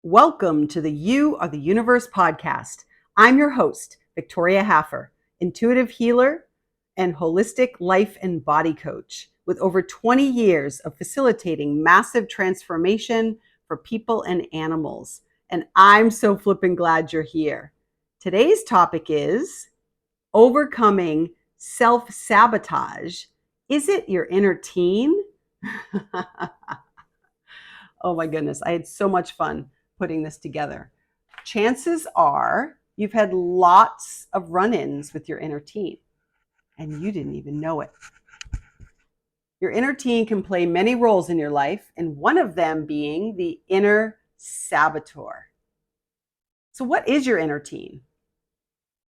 Welcome to the You Are the Universe podcast. I'm your host, Victoria Haffer, intuitive healer and holistic life and body coach with over 20 years of facilitating massive transformation for people and animals. And I'm so flippin' glad you're here. Today's topic is overcoming self-sabotage. Is it your inner teen? Oh my goodness, I had so much fun putting this together. Chances are you've had lots of run-ins with your inner teen and you didn't even know it. Your inner teen can play many roles in your life, and one of them being the inner saboteur. So what is your inner teen?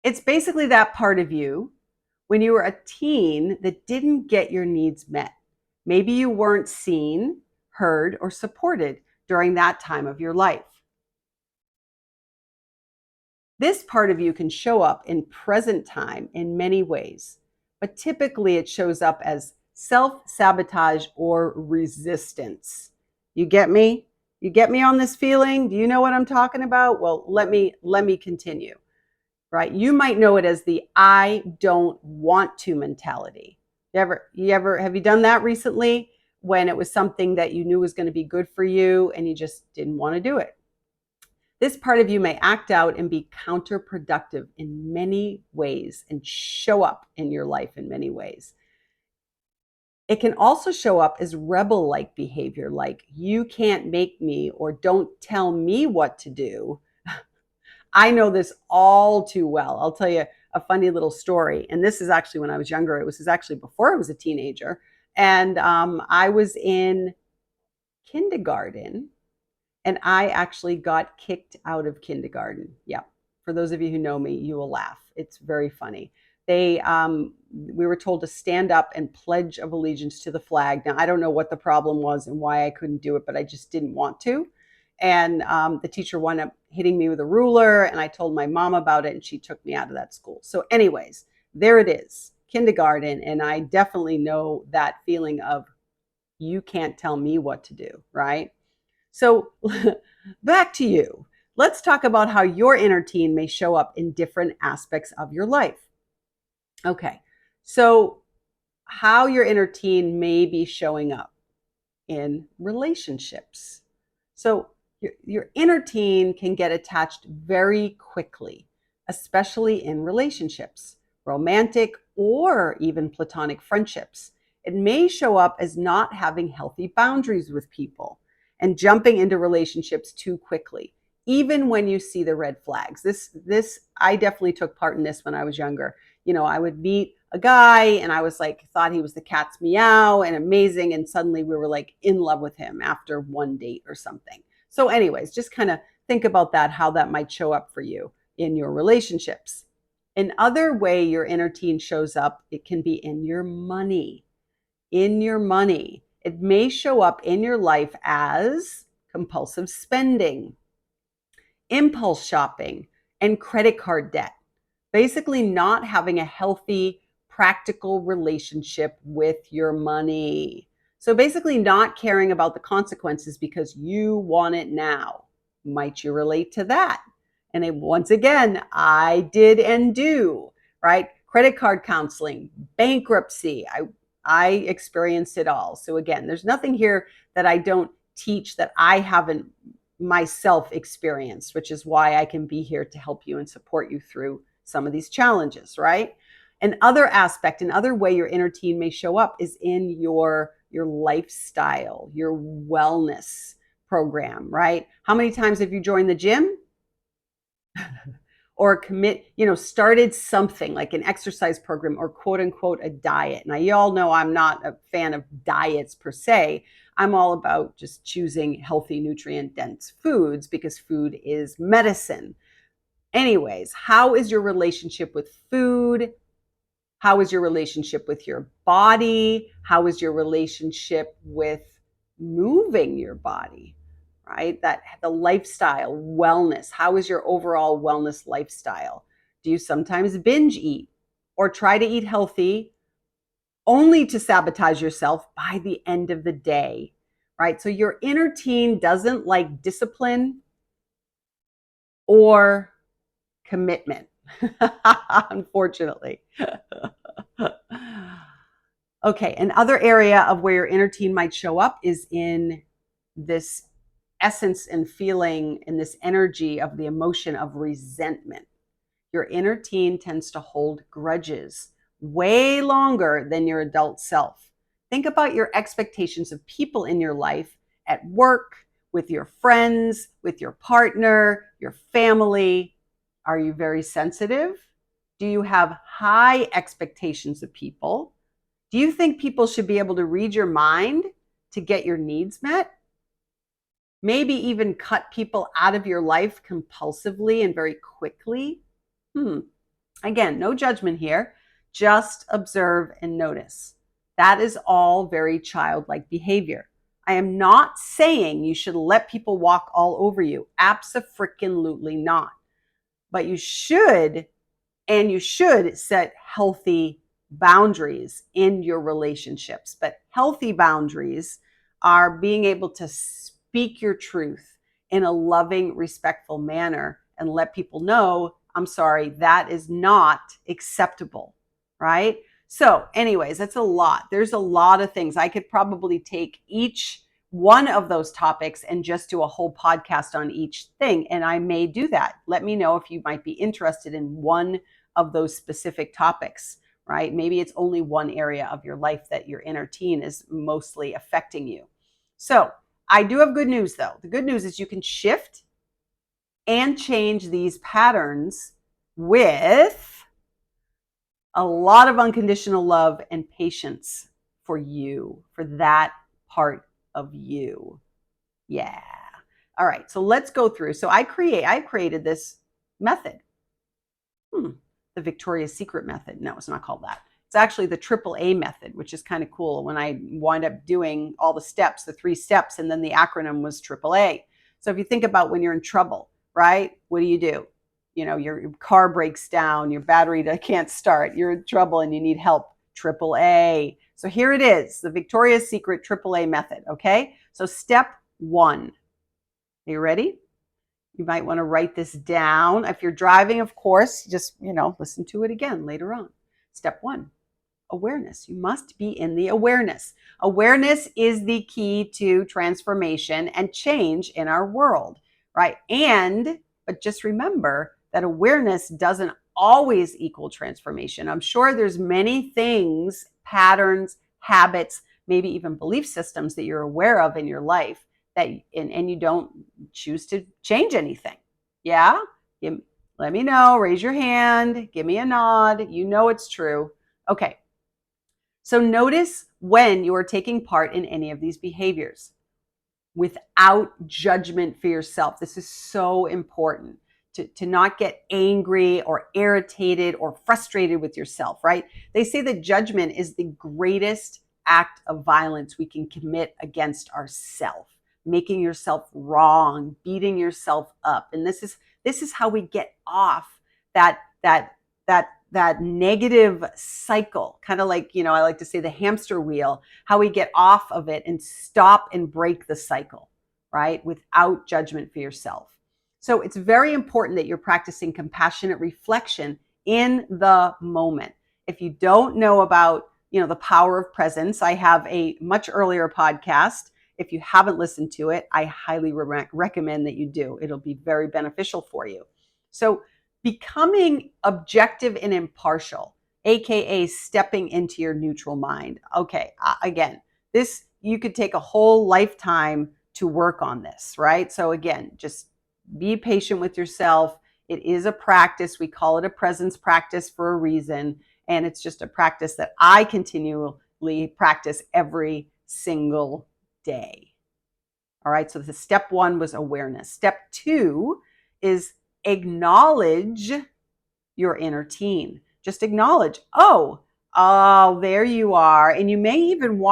It's basically that part of you when you were a teen that didn't get your needs met. Maybe you weren't seen, heard, or supported during that time of your life. This part of you can show up in present time in many ways, but typically it shows up as self-sabotage or resistance. You get me? You get me on this feeling? Do you know what I'm talking about? Well, let me continue. Right? You might know it as the I don't want to mentality. You ever have you done that recently when it was something that you knew was going to be good for you and you just didn't want to do it? This part of you may act out and be counterproductive in many ways and show up in your life in many ways. It can also show up as rebel-like behavior, like you can't make me or don't tell me what to do. I know this all too well. I'll tell you a funny little story. And this is actually when I was younger. It was actually before I was a teenager. And I was in kindergarten and I actually got kicked out of kindergarten. Yeah. For those of you who know me, you will laugh. It's very funny. We were told to stand up and pledge of allegiance to the flag. Now, I don't know what the problem was and why I couldn't do it, but I just didn't want to. And the teacher wound up hitting me with a ruler, and I told my mom about it, and she took me out of that school. So anyways, there it is, kindergarten, and I definitely know that feeling of you can't tell me what to do, right? So back to you. Let's talk about how your inner teen may show up in different aspects of your life. Okay, so how your inner teen may be showing up in relationships. So your inner teen can get attached very quickly, especially in relationships, romantic or even platonic friendships. It may show up as not having healthy boundaries with people and jumping into relationships too quickly, even when you see the red flags. I definitely took part in this when I was younger. You know, I would meet a guy and I was like, thought he was the cat's meow and amazing. And suddenly we were like in love with him after one date or something. So anyways, just kind of think about that, how that might show up for you in your relationships. Another way your inner teen shows up, it can be in your money. In your money. It may show up in your life as compulsive spending, impulse shopping, and credit card debt. Basically, not having a healthy, practical relationship with your money. So basically, not caring about the consequences because you want it now. Might you relate to that? And once again, I did and do, right? Credit card counseling, bankruptcy. I experienced it all. So again, there's nothing here that I don't teach that I haven't myself experienced, which is why I can be here to help you and support you through some of these challenges, right? Another way your inner teen may show up is in your lifestyle, your wellness program, right? How many times have you joined the gym? Or started something like an exercise program or quote unquote a diet. Now, you all know I'm not a fan of diets per se. I'm all about just choosing healthy, nutrient dense foods because food is medicine. Anyways, how is your relationship with food? How is your relationship with your body? How is your relationship with moving your body? Right? That the lifestyle, wellness. How is your overall wellness lifestyle? Do you sometimes binge eat or try to eat healthy only to sabotage yourself by the end of the day? Right? So your inner teen doesn't like discipline. or commitment. Unfortunately. Okay, another area of where your inner teen might show up is in this essence and feeling and this energy of the emotion of resentment. Your inner teen tends to hold grudges way longer than your adult self. Think about your expectations of people in your life, at work, with your friends, with your partner, your family. Are you very sensitive? Do you have high expectations of people? Do you think people should be able to read your mind to get your needs met? Maybe even cut people out of your life compulsively and very quickly? Again, no judgment here. Just observe and notice. That is all very childlike behavior. I am not saying you should let people walk all over you. Abso-freaking-lutely not. But you should set healthy boundaries in your relationships. But healthy boundaries are being able to speak your truth in a loving, respectful manner and let people know, I'm sorry, that is not acceptable, right? So anyways, that's a lot. There's a lot of things. I could probably take each one of those topics and just do a whole podcast on each thing. And I may do that. Let me know if you might be interested in one of those specific topics, right? Maybe it's only one area of your life that your inner teen is mostly affecting you. So I do have good news though. The good news is you can shift and change these patterns with a lot of unconditional love and patience for you, for that part of you. Yeah. All right. So let's go through. So I created this method. The Victoria's Secret method. No, it's not called that. It's actually the AAA method, which is kind of cool. When I wind up doing all the steps, the 3 steps, and then the acronym was AAA. So if you think about when you're in trouble, right? What do? You know, your car breaks down, your battery can't start, you're in trouble and you need help. AAA. So here it is, the Victoria's Secret AAA method. Okay. So step 1. Are you ready? You might want to write this down. If you're driving, of course, just, listen to it again later on. Step 1, awareness. You must be in the awareness. Awareness is the key to transformation and change in our world, right? But just remember that awareness doesn't always equal transformation. I'm sure there's many things, patterns, habits, maybe even belief systems that you're aware of in your life that and you don't choose to change anything. Yeah? Let me know. Raise your hand. Give me a nod. You know it's true. Okay. So notice when you are taking part in any of these behaviors without judgment for yourself. This is so important to not get angry or irritated or frustrated with yourself, right? They say that judgment is the greatest act of violence we can commit against ourselves. Making yourself wrong, beating yourself up. And this is how we get off that negative cycle, kind of like, I like to say the hamster wheel, how we get off of it and stop and break the cycle, right? Without judgment for yourself. So it's very important that you're practicing compassionate reflection in the moment. If you don't know about, the power of presence, I have a much earlier podcast. If you haven't listened to it, I highly recommend that you do. It'll be very beneficial for you. So becoming objective and impartial, AKA stepping into your neutral mind. Okay, again, you could take a whole lifetime to work on this, right? So again, just be patient with yourself. It is a practice. We call it a presence practice for a reason. And it's just a practice that I continually practice every single day. All right, so the step 1 was awareness. Step 2 is acknowledge your inner teen. Just acknowledge, oh, there you are. And you may even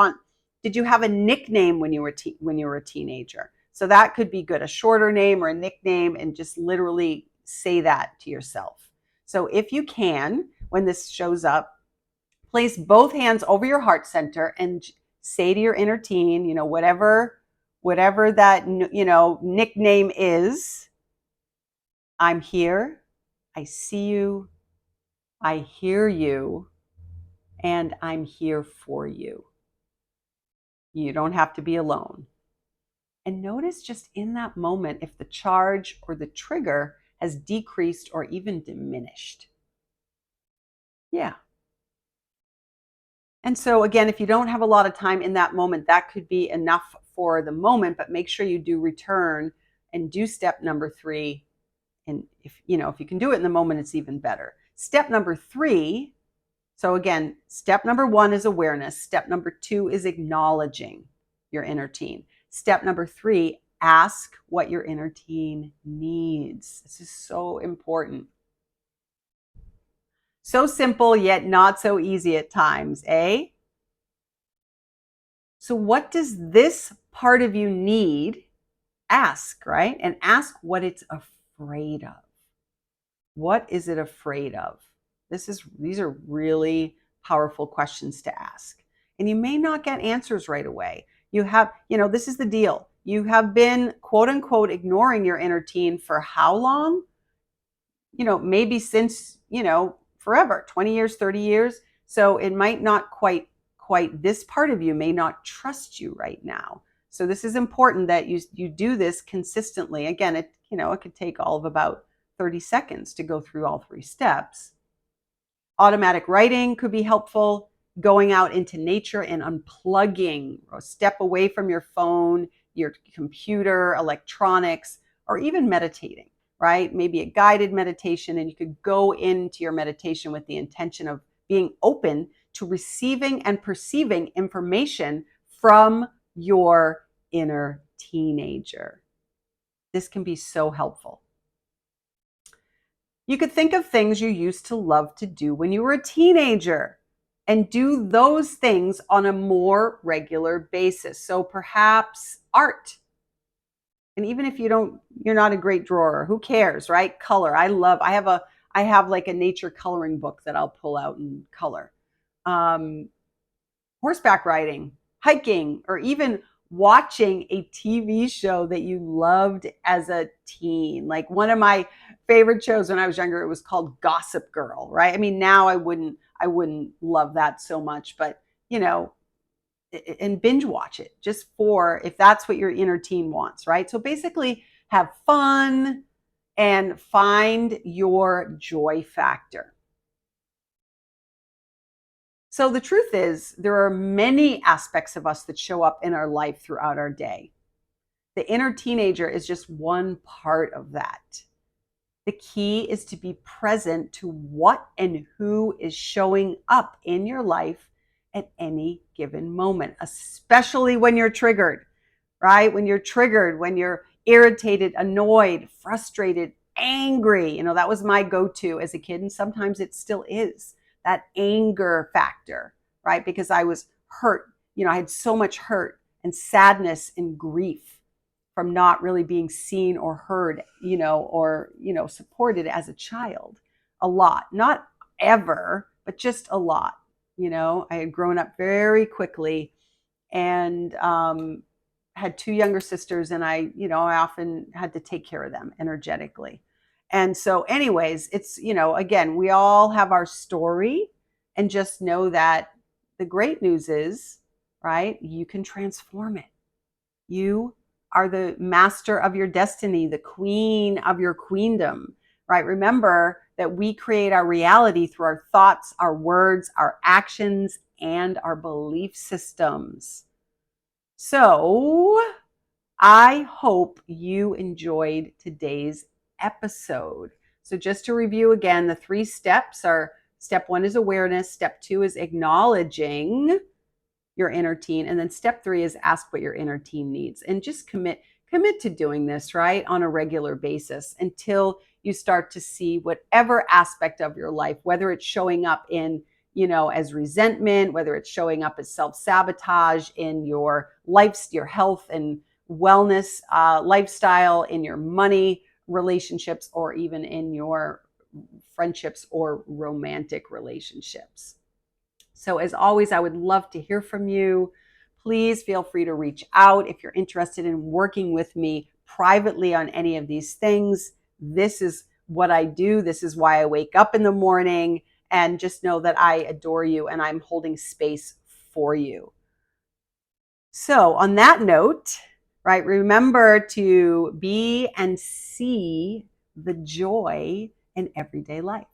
did you have a nickname when you were a teenager? So that could be good, a shorter name or a nickname, and just literally say that to yourself. So if you can, when this shows up, place both hands over your heart center and say to your inner teen, whatever that, nickname is, I'm here. I see you. I hear you. And I'm here for you. You don't have to be alone. And notice just in that moment if the charge or the trigger has decreased or even diminished. Yeah. And so, again, if you don't have a lot of time in that moment, that could be enough for the moment, but make sure you do return and do step number 3. And if you can do it in the moment, it's even better. Step number 3. So again, step number 1 is awareness. Step number 2 is acknowledging your inner teen. Step number 3, ask what your inner teen needs. This is so important. So simple, yet not so easy at times, eh? So what does this part of you need? Ask, right? And ask what it's afraid of. What is it afraid of? These are really powerful questions to ask. And you may not get answers right away. This is the deal. You have been, quote unquote, ignoring your inner teen for how long? Maybe since, forever, 20 years, 30 years. So it might not quite this part of you may not trust you right now. So this is important that you do this consistently. Again, it could take all of about 30 seconds to go through all 3 steps. Automatic writing could be helpful. Going out into nature and unplugging, or step away from your phone, your computer, electronics, or even meditating, right? Maybe a guided meditation, and you could go into your meditation with the intention of being open to receiving and perceiving information from your inner teenager. This can be so helpful. You could think of things you used to love to do when you were a teenager and do those things on a more regular basis. So perhaps art. And even if you're not a great drawer, who cares, right? Color. I have like a nature coloring book that I'll pull out and color. Horseback riding, hiking, or even watching a TV show that you loved as a teen. Like one of my favorite shows when I was younger, it was called Gossip Girl, right? I mean, now I wouldn't love that so much, but and binge watch it just for if that's what your inner teen wants, right? So basically have fun and find your joy factor. So the truth is, there are many aspects of us that show up in our life throughout our day. The inner teenager is just one part of that. The key is to be present to what and who is showing up in your life at any given moment, especially when you're triggered, right? When you're triggered, when you're irritated, annoyed, frustrated, angry. That was my go-to as a kid, and sometimes it still is. That anger factor, right? Because I was hurt. I had so much hurt and sadness and grief from not really being seen or heard, or supported as a child. A lot. Not ever, but just a lot. I had grown up very quickly and had 2 younger sisters, and I often had to take care of them energetically. And so anyways, it's, again, we all have our story, and just know that the great news is, right, you can transform it. You are the master of your destiny, the queen of your queendom, right? Remember that we create our reality through our thoughts, our words, our actions, and our belief systems. So I hope you enjoyed today's episode. So just to review again, the 3 steps are: step 1 is awareness, step 2 is acknowledging your inner teen, and then step 3 is ask what your inner teen needs. And just commit to doing this, right, on a regular basis until you start to see whatever aspect of your life, whether it's showing up in as resentment, whether it's showing up as self-sabotage in your life, your health and wellness lifestyle, in your money relationships, or even in your friendships or romantic relationships. So as always, I would love to hear from you. Please feel free to reach out if you're interested in working with me privately on any of these things. This is what I do. This is why I wake up in the morning. And just know that I adore you and I'm holding space for you. So, on that note, right, remember to be and see the joy in everyday life.